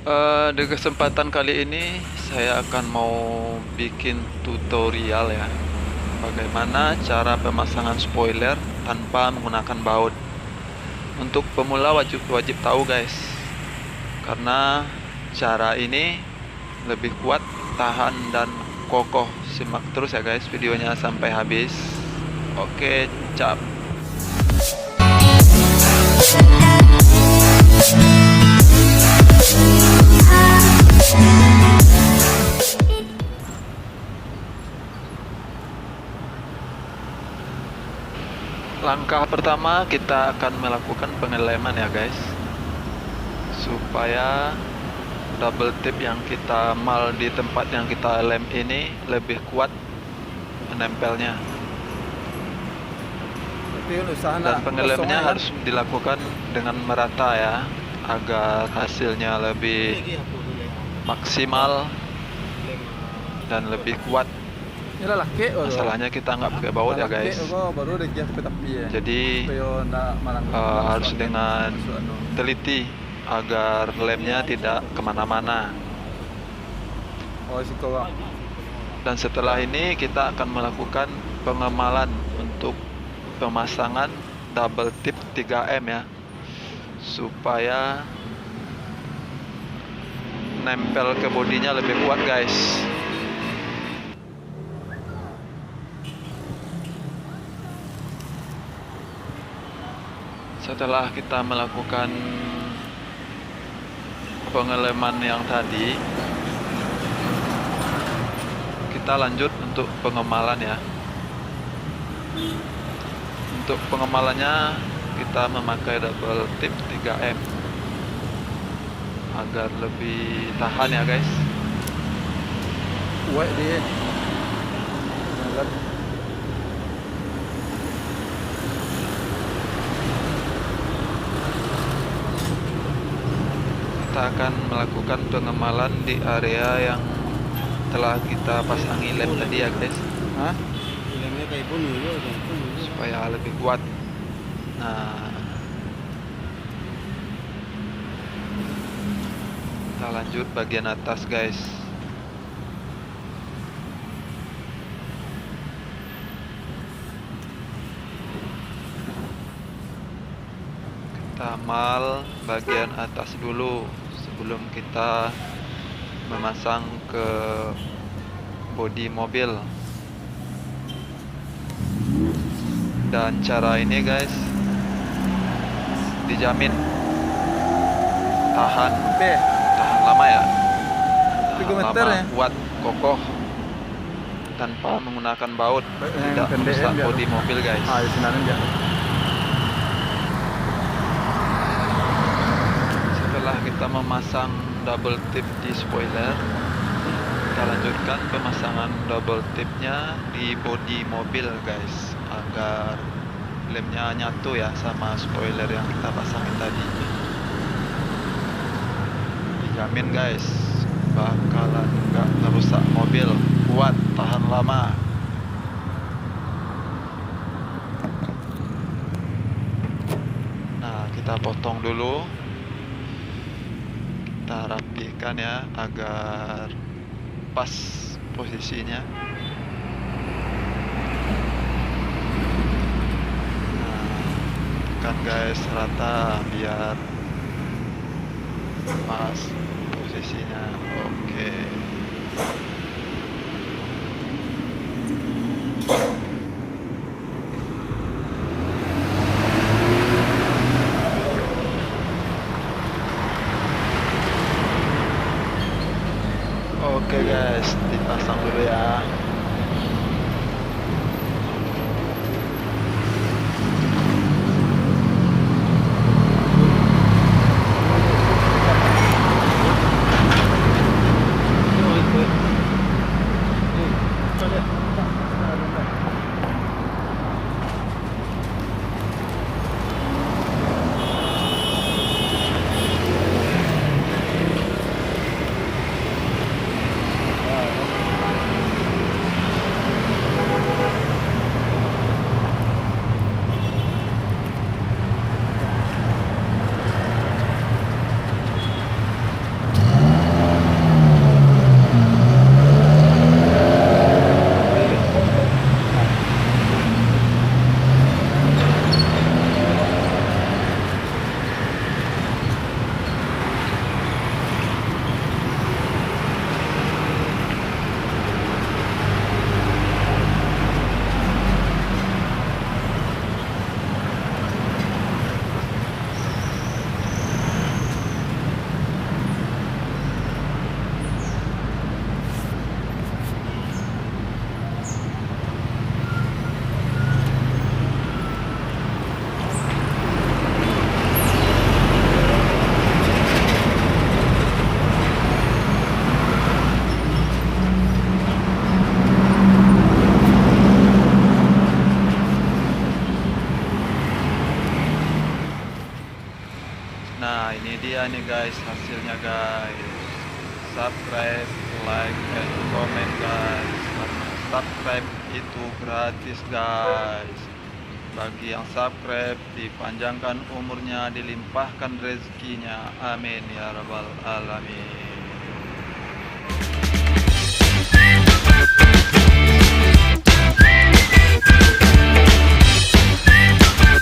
Di kesempatan kali ini saya akan mau bikin tutorial ya, bagaimana cara pemasangan spoiler tanpa menggunakan baut. Untuk pemula wajib tahu guys, karena cara ini lebih kuat, tahan dan kokoh. Simak terus ya guys videonya sampai habis. Oke, cap. Langkah pertama kita akan melakukan pengeleman ya guys, supaya double tip yang kita mal di tempat yang kita lem ini lebih kuat menempelnya. Dan pengelemnya harus dilakukan dengan merata ya, agar hasilnya lebih maksimal dan lebih kuat. Masalahnya kita nggak pakai baut ya guys, jadi harus dengan teliti agar lemnya tidak kemana-mana. Dan setelah ini kita akan melakukan pengemalan untuk pemasangan double tip 3M ya, supaya nempel ke bodinya lebih kuat guys. Setelah kita melakukan pengeleman yang tadi, kita lanjut untuk pengemalan ya. Untuk pengemalannya kita memakai double tip 3M agar lebih tahan ya guys. Kita akan melakukan pengemalan di area yang telah kita pasangi lem tadi ya guys, supaya lebih kuat. Nah, kita lanjut bagian atas guys. Kita mal bagian atas dulu sebelum kita memasang ke bodi mobil. Dan cara ini guys dijamin tahan lama ya, tahan lama, kuat, kokoh, tanpa menggunakan baut, tidak merusak bodi mobil guys. Setelah kita memasang double tip di spoiler, kita lanjutkan pemasangan double tipnya di bodi mobil guys, agar lemnya nyatu ya sama spoiler yang kita pasangin tadi. Dijamin guys bakalan nggak merusak mobil, kuat, tahan lama. Nah, kita potong dulu, kita rapikan ya agar pas posisinya. Nah, tekan guys rata biar pas posisinya. Oke. Oke guys, dipasang dulu ya. dia nih guys hasilnya guys. Subscribe, like, and comment guys. Karena subscribe itu gratis guys. Bagi yang subscribe dipanjangkan umurnya, dilimpahkan rezekinya, amin ya rabbal alamin.